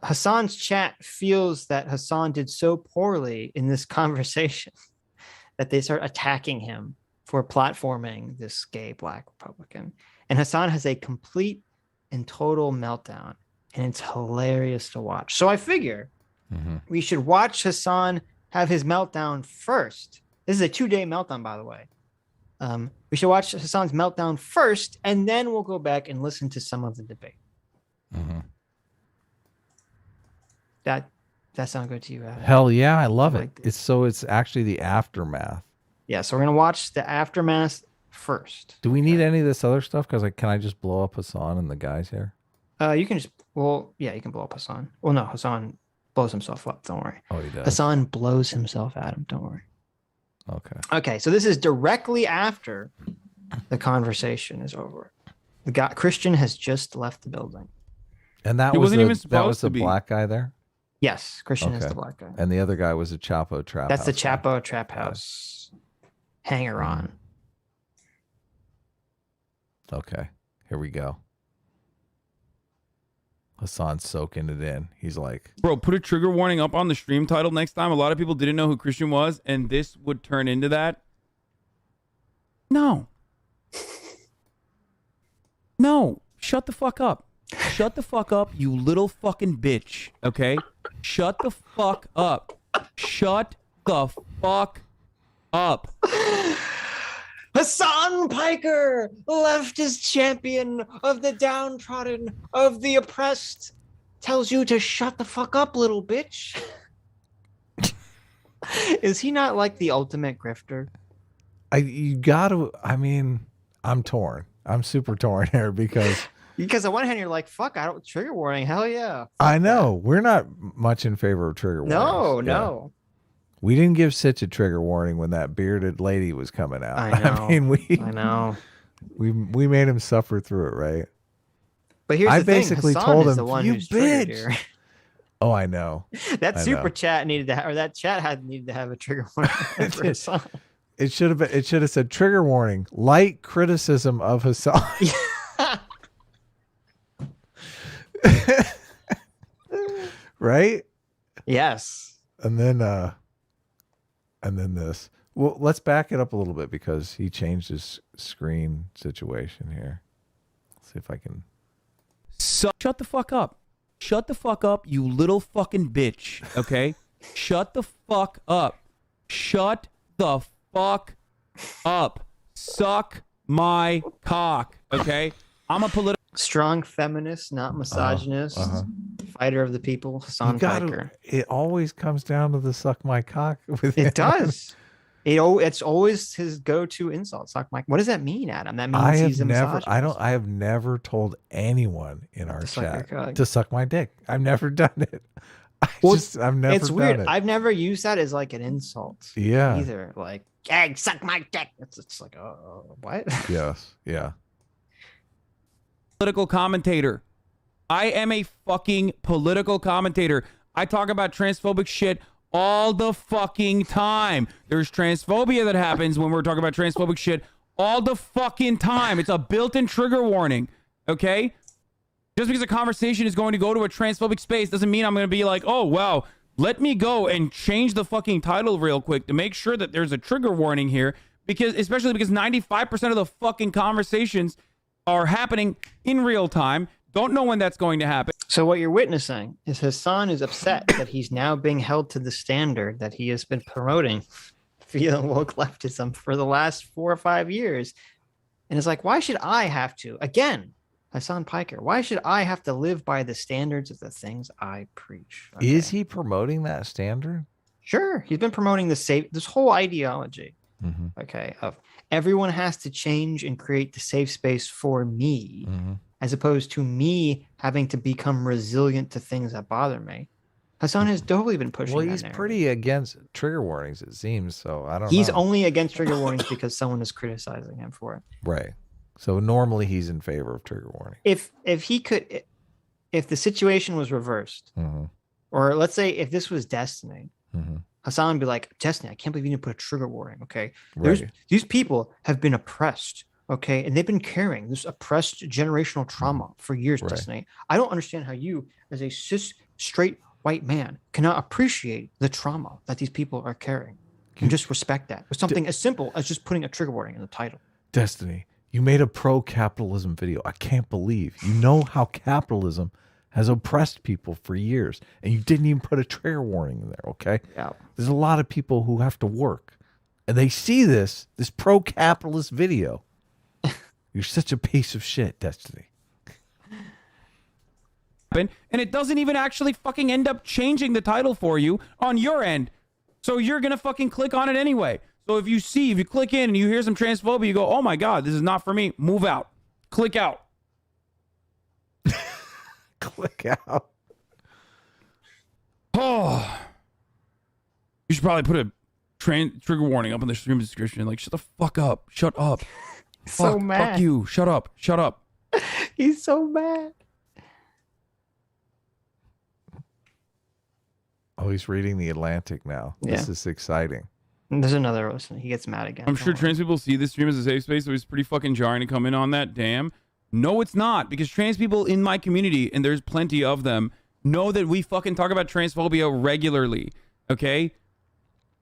Hasan's chat feels that Hasan did so poorly in this conversation that they start attacking him for platforming this gay black Republican. And Hasan has a complete and total meltdown, and it's hilarious to watch. So I figure we should watch Hasan have his meltdown first. This is a 2-day meltdown, by the way. We should watch Hasan's meltdown first, and then we'll go back and listen to some of the debate. That sound good to you, Adam? Hell yeah, I love it. It's actually the aftermath. Yeah, so we're gonna watch the aftermath first. Do we need any of this other stuff? Because can I just blow up Hasan and the guys here? You can just you can blow up Hasan. Well, no, Hasan blows himself up. Don't worry. Oh, he does. Hasan blows himself, Adam. Don't worry. Okay. Okay, so this is directly after the conversation is over. The guy Christian has just left the building, and that was the black guy there. Yes, Christian is the black guy, and the other guy was a Chapo trap. That's the Chapo trap house hanger on. Okay, here we go. Hasan's soaking it in. He's like, bro, put a trigger warning up on the stream title next time. A lot of people didn't know who Christian was, and this would turn into that. No. No. Shut the fuck up. Shut the fuck up, you little fucking bitch. Okay? Shut the fuck up. Shut the fuck up. Hasan Piker, leftist champion of the downtrodden, of the oppressed, tells you to shut the fuck up, little bitch. Is he not like the ultimate grifter? I'm torn. I'm super torn here because on one hand you're like, fuck, I don't trigger warning. Hell yeah. I know. We're not much in favor of trigger warnings. No. We didn't give Sitch a trigger warning when that bearded lady was coming out. I know. I know. We made him suffer through it, right? But here's the thing. Basically Hasan told is him, the one you who's bitch. Here. Oh, I know. That super chat needed to have, or that chat had needed to have a trigger warning for Hasan. It should have said trigger warning, light criticism of Hasan. Right? Yes. And then this. Well, let's back it up a little bit because he changed his screen situation here. Let's see if I can. Shut the fuck up. Shut the fuck up, you little fucking bitch. Okay? Shut the fuck up. Shut the fuck up. Suck my cock. Okay? I'm a political strong feminist, not misogynist, fighter of the people, Hasan Piker. It always comes down to the suck my cock. It does. It's always his go-to insult. Suck my. What does that mean, Adam? That means he's a misogynist. I have never told anyone in our chat to suck my dick. I've never done it. I've never. It's weird. I've never used that as like an insult. Yeah. Either like, hey, suck my dick. It's like, what? Yes. Yeah. Political commentator. I am a fucking political commentator. I talk about transphobic shit all the fucking time. There's transphobia that happens when we're talking about transphobic shit all the fucking time. It's a built-in trigger warning, okay? Just because a conversation is going to go to a transphobic space doesn't mean I'm going to be like, oh, wow, let me go and change the fucking title real quick to make sure that there's a trigger warning here, especially because 95% of the fucking conversations are happening in real time. Don't know when that's going to happen. So what you're witnessing is Hasan is upset that he's now being held to the standard that he has been promoting via woke leftism for the last 4 or 5 years. And it's like, why should I have to? Again, Hasan Piker, why should I have to live by the standards of the things I preach? Okay. Is he promoting that standard? Sure. He's been promoting this whole ideology. Okay, of everyone has to change and create the safe space for me, as opposed to me having to become resilient to things that bother me. Hasan has totally been pushing. Well, he's pretty against trigger warnings, it seems. So I don't know. He's only against trigger warnings because someone is criticizing him for it. Right. So normally he's in favor of trigger warning. If the situation was reversed, or let's say if this was Destiny, Hasan would be like, Destiny, I can't believe you didn't put a trigger warning. Okay. These people have been oppressed. Okay. And they've been carrying this oppressed generational trauma for years, Destiny. I don't understand how you, as a cis straight white man cannot appreciate the trauma that these people are carrying and just respect that with something as simple as just putting a trigger warning in the title. Destiny, you made a pro-capitalism video. I can't believe you know how capitalism has oppressed people for years, and you didn't even put a trigger warning in there, okay? Yeah. There's a lot of people who have to work, and they see this pro-capitalist video. You're such a piece of shit, Destiny. And it doesn't even actually fucking end up changing the title for you on your end. So you're going to fucking click on it anyway. So if you click in and you hear some transphobia, you go, oh my God, this is not for me. Move out. Click out. Click out. Oh. You should probably put a trigger warning up in the stream description. Like, shut the fuck up. Shut up. So mad. Fuck you. Shut up. Shut up. He's so mad. Oh, he's reading The Atlantic now. Yeah. This is exciting. And there's another listen. He gets mad again. I'm sure trans people see this stream as a safe space, so it's pretty fucking jarring to come in on that. Damn. No, it's not, because trans people in my community, and there's plenty of them, know that we fucking talk about transphobia regularly, okay?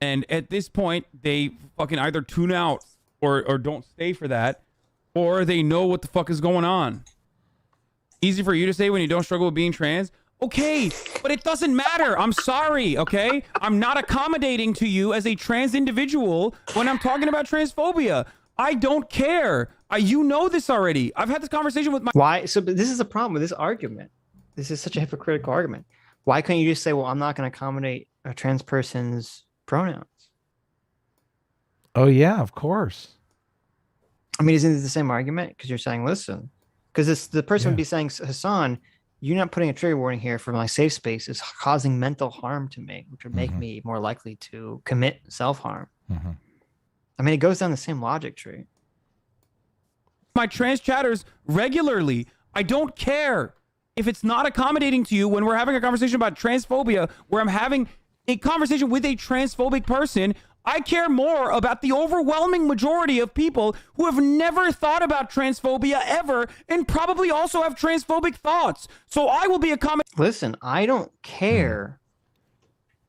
And at this point, they fucking either tune out or don't stay for that, or they know what the fuck is going on. Easy for you to say when you don't struggle with being trans. Okay, but it doesn't matter. I'm sorry, okay? I'm not accommodating to you as a trans individual when I'm talking about transphobia. I don't care. You know this already. I've had this conversation with my... Why? So but this is the problem with this argument. This is such a hypocritical argument. Why can't you just say, well, I'm not going to accommodate a trans person's pronouns? Oh, yeah, of course. I mean, isn't it the same argument? Because you're saying, listen, because the person would be saying, Hasan, you're not putting a trigger warning here for my safe space is causing mental harm to me, which would make me more likely to commit self-harm. I mean, it goes down the same logic tree. My trans chatters regularly. I don't care if it's not accommodating to you when we're having a conversation about transphobia, where I'm having a conversation with a transphobic person. I care more about the overwhelming majority of people who have never thought about transphobia ever and probably also have transphobic thoughts. So I will be accommodating. Listen, I don't care.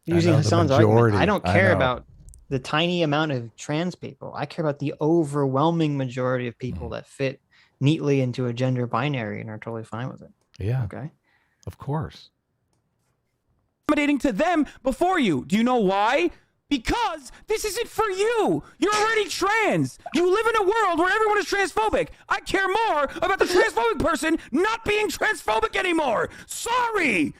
Using Hasan's argument, I don't care about the tiny amount of trans people. I care about the overwhelming majority of people that fit neatly into a gender binary and are totally fine with it. Yeah. Okay. Of course. Accommodating to them before you. Do you know why? Because this isn't for you. You're already trans. You live in a world where everyone is transphobic. I care more about the transphobic person not being transphobic anymore. Sorry.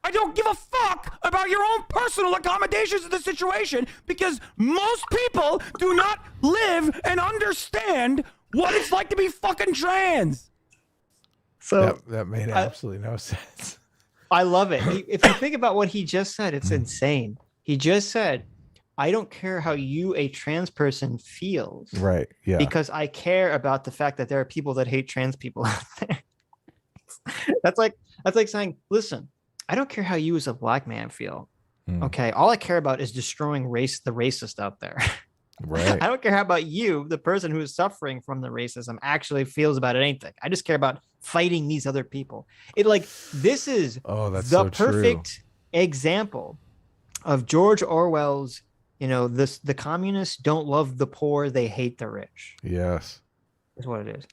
I don't give a fuck about your own personal accommodations of the situation, because most people do not live and understand what it's like to be fucking trans. So that made absolutely no sense. I love it. If you think about what he just said, it's insane. He just said, I don't care how you, a trans person, feels. Right. Yeah. Because I care about the fact that there are people that hate trans people out there. That's like saying, listen, I don't care how you as a black man feel. Okay. All I care about is destroying the racist out there. Right. I don't care how about you, the person who is suffering from the racism, actually feels about anything. I just care about fighting these other people. This is the perfect example of George Orwell's, the communists don't love the poor, they hate the rich. Yes. Is what it is.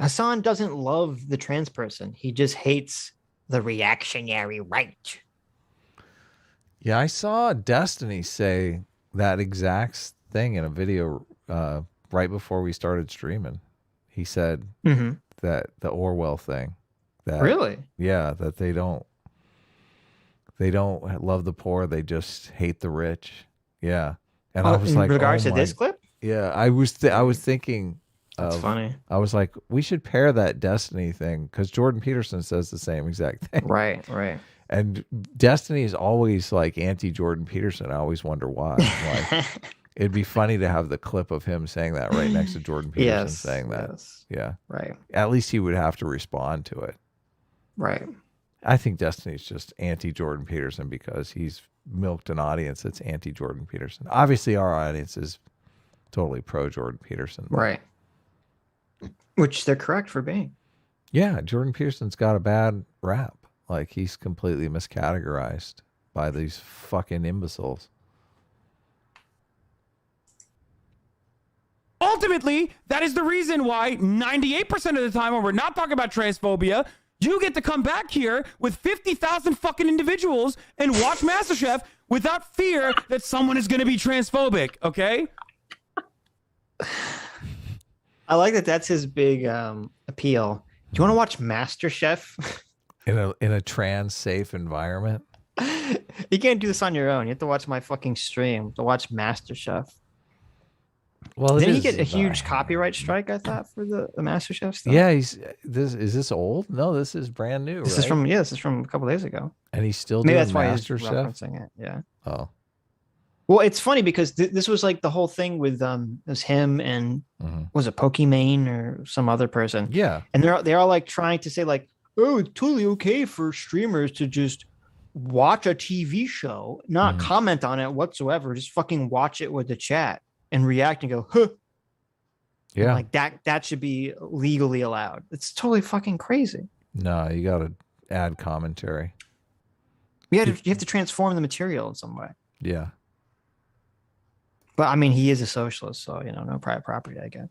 Hasan doesn't love the trans person. He just hates the reactionary right. Yeah, I saw Destiny say that exact thing in a video right before we started streaming. He said that the Orwell thing. That, really? Yeah, that they don't love the poor, they just hate the rich. Yeah. And I was in like, regards to this clip? Yeah, I was thinking That's funny. I was like, we should pair that Destiny thing, because Jordan Peterson says the same exact thing. Right. And Destiny is always like anti-Jordan Peterson. I always wonder why. Like, it'd be funny to have the clip of him saying that right next to Jordan Peterson saying that. Yes. Yeah. Right. At least he would have to respond to it. Right. I think Destiny's just anti-Jordan Peterson because he's milked an audience that's anti-Jordan Peterson. Obviously, our audience is totally pro-Jordan Peterson. Right. Which they're correct for being. Yeah, Jordan Peterson's got a bad rap. Like, he's completely miscategorized by these fucking imbeciles. Ultimately, that is the reason why 98% of the time when we're not talking about transphobia, you get to come back here with 50,000 fucking individuals and watch MasterChef without fear that someone is going to be transphobic, okay? I like that that's his big appeal. Do you want to watch MasterChef? In a trans safe environment? You can't do this on your own. You have to watch my fucking stream to watch MasterChef. Well, didn't he get a huge copyright strike, I thought, for the MasterChef stuff? Yeah, is this old? No, this is brand new. This is from a couple days ago. And he's still maybe doing that's why he's MasterChef? referencing it. Yeah. Oh. Well, it's funny because this was like the whole thing with it was him and was it Pokimane or some other person? Yeah. And they're all like trying to say like, oh, it's totally okay for streamers to just watch a TV show, not comment on it whatsoever, just fucking watch it with the chat and react and go, huh. Yeah. And like that should be legally allowed. It's totally fucking crazy. No, you got to add commentary. You have to transform the material in some way. Yeah. But I mean, he is a socialist, so no private property, I guess.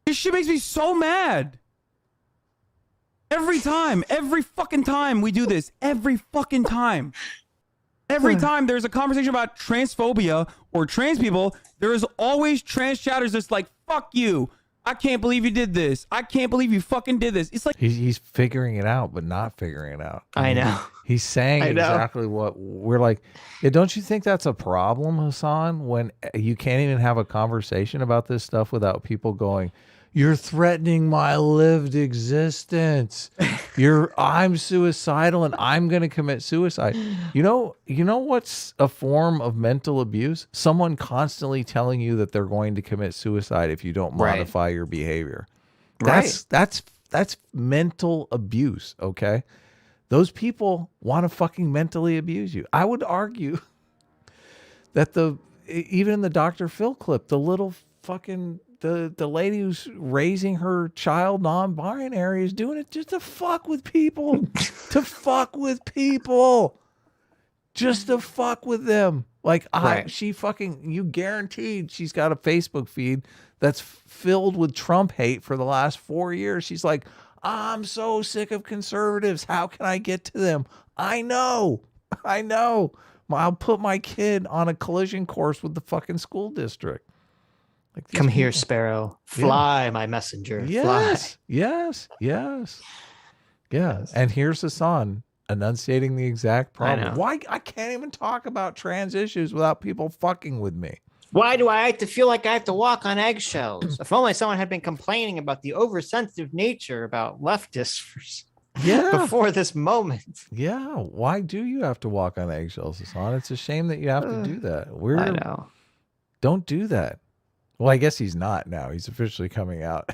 This shit makes me so mad. Every fucking time we do this, every fucking time there's a conversation about transphobia or trans people, there is always trans chatters that's like, fuck you. I can't believe you did this. I can't believe you fucking did this. It's like he's figuring it out, but not figuring it out. I know. He's saying exactly what we're like. Yeah, don't you think that's a problem, Hasan, when you can't even have a conversation about this stuff without people going, you're threatening my lived existence. I'm suicidal and I'm going to commit suicide. You know what's a form of mental abuse? Someone constantly telling you that they're going to commit suicide if you don't modify your behavior. That's mental abuse, okay? Those people want to fucking mentally abuse you. I would argue that even in the Dr. Phil clip, the little fucking the lady who's raising her child non-binary is doing it just to fuck with people. Just to fuck with them. Like you guaranteed she's got a Facebook feed that's filled with Trump hate for the last 4 years. She's like, I'm so sick of conservatives. How can I get to them? I know. I'll put my kid on a collision course with the fucking school district. Like, come here, Sparrow. Fly, my messenger. Yes. Fly. Yes. And here's Hasan enunciating the exact problem. I know. Why I can't even talk about trans issues without people fucking with me. Why do I have to feel like I have to walk on eggshells? If only someone had been complaining about the oversensitive nature about leftists before this moment. Yeah. Why do you have to walk on eggshells, Hasan? It's a shame that you have to do that. I know. Don't do that. Well, I guess he's not now. He's officially coming out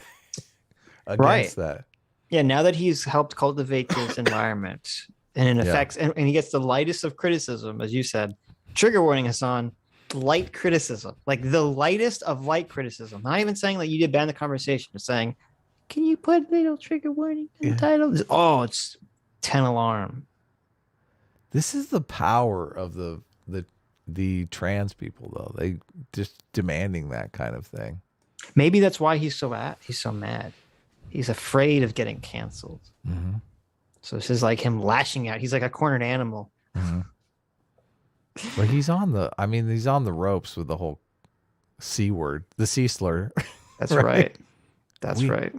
against that. Yeah, now that he's helped cultivate this environment and in effects, and he gets the lightest of criticism, as you said. Trigger warning, Hasan. Light criticism, like the lightest of light criticism. Not even saying like you did ban the conversation, just saying, can you put little trigger warning in the title? Oh, it's 10 alarm. This is the power of the trans people, though. They just demanding that kind of thing. Maybe that's why he's so mad. He's afraid of getting canceled. Mm-hmm. So this is like him lashing out. He's like a cornered animal. Mm-hmm. But he's on the ropes with the whole C word, the C slur. That's right. That's right.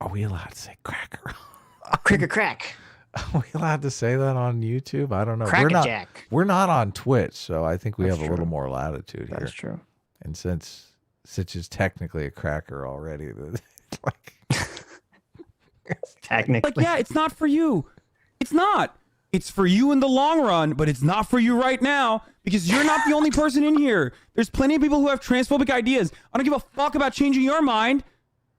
Are we allowed to say cracker? Cricker crack. Are we allowed to say that on YouTube? I don't know. Crack-a-jack. We're not on Twitch, so I think we That's have a little more latitude here. That's true. And since Sitch is technically a cracker already, like technically, like, yeah, it's not for you. It's not. It's for you in the long run, but it's not for you right now because you're not the only person in here. There's plenty of people who have transphobic ideas. I don't give a fuck about changing your mind.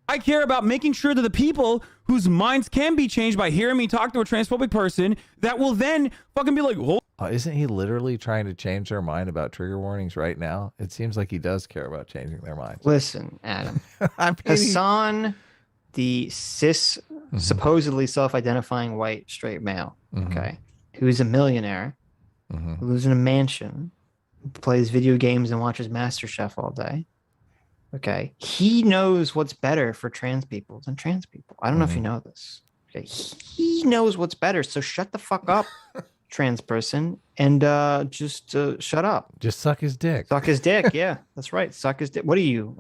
I care about making sure that the people whose minds can be changed by hearing me talk to a transphobic person that will then fucking be like, oh. Isn't he literally trying to change their mind about trigger warnings right now? It seems like he does care about changing their minds. Listen, Adam. I mean, Hasan the cis, supposedly self-identifying white straight male, okay, who's a millionaire, who lives in a mansion, who plays video games and watches MasterChef all day. Okay, he knows what's better for trans people than trans people. I don't know if you know this. Okay, he knows what's better. So shut the fuck up, trans person, and just shut up. Just suck his dick. Suck his dick. Yeah, that's right. Suck his dick. What are you,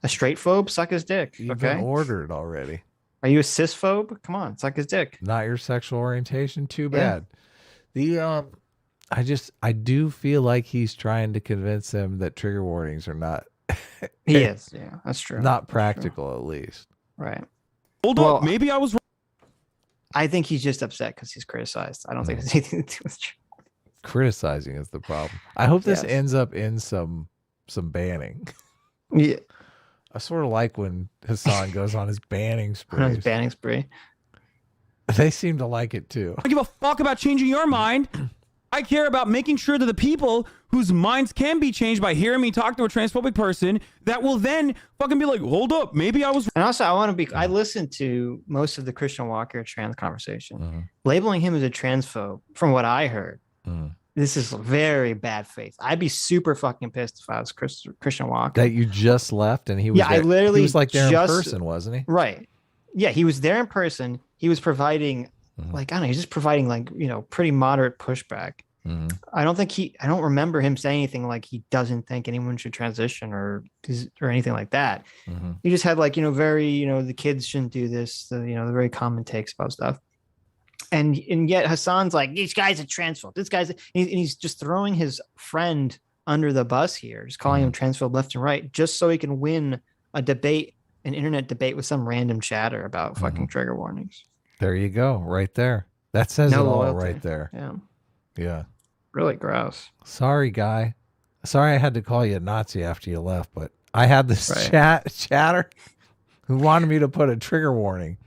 a straight phobe? Suck his dick. You've okay. been ordered already. Are you a cis phobe? Come on, suck his dick. Not your sexual orientation. Too bad. Yeah. I do feel like he's trying to convince him that trigger warnings are not. He is. Yeah, that's true. Not practical, at least. Right. Hold up. Maybe I was wrong. I think he's just upset because he's criticized. I don't think it's anything to do with true. Criticizing is the problem. I hope this ends up in some banning. Yeah. I sort of like when Hasan goes on his banning spree. On his banning spree. They seem to like it too. I don't give a fuck about changing your mind. I care about making sure that the people whose minds can be changed by hearing me talk to a transphobic person that will then fucking be like, hold up, maybe I was. And also, I listened to most of the Christian Walker trans conversation. Labeling him as a transphobe, from what I heard, this is very bad faith. I'd be super fucking pissed if I was Christian Walker. That you just left and he was there. He was like there in person, wasn't he? Right. Yeah, he was there in person. He was providing, like, I don't know, he's just providing, like, you know, pretty moderate pushback. I don't remember him saying anything like he doesn't think anyone should transition or anything like that. He just had, like, you know, very, you know, the kids shouldn't do this, the very common takes about stuff. And yet Hasan's like, these guys are transphobe. This guy's, and he's just throwing his friend under the bus here, just calling him transphobe left and right, just so he can win a debate, an internet debate with some random chatter about fucking trigger warnings. There you go, right there. That says it all right there. Yeah. Yeah. Really gross. Sorry, guy. Sorry I had to call you a Nazi after you left, but I had this chatter who wanted me to put a trigger warning.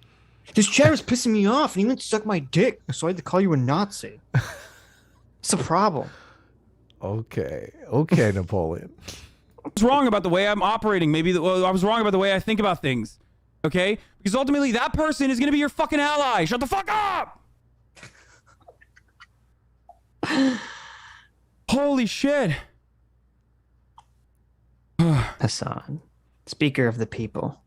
This chatter's pissing me off and he went to suck my dick, so I had to call you a Nazi. It's a problem. Okay, Napoleon. I was wrong about the way I'm operating. Maybe I was wrong about the way I think about things. Okay? Because ultimately that person is going to be your fucking ally. Shut the fuck up! Holy shit. Hasan, speaker of the people.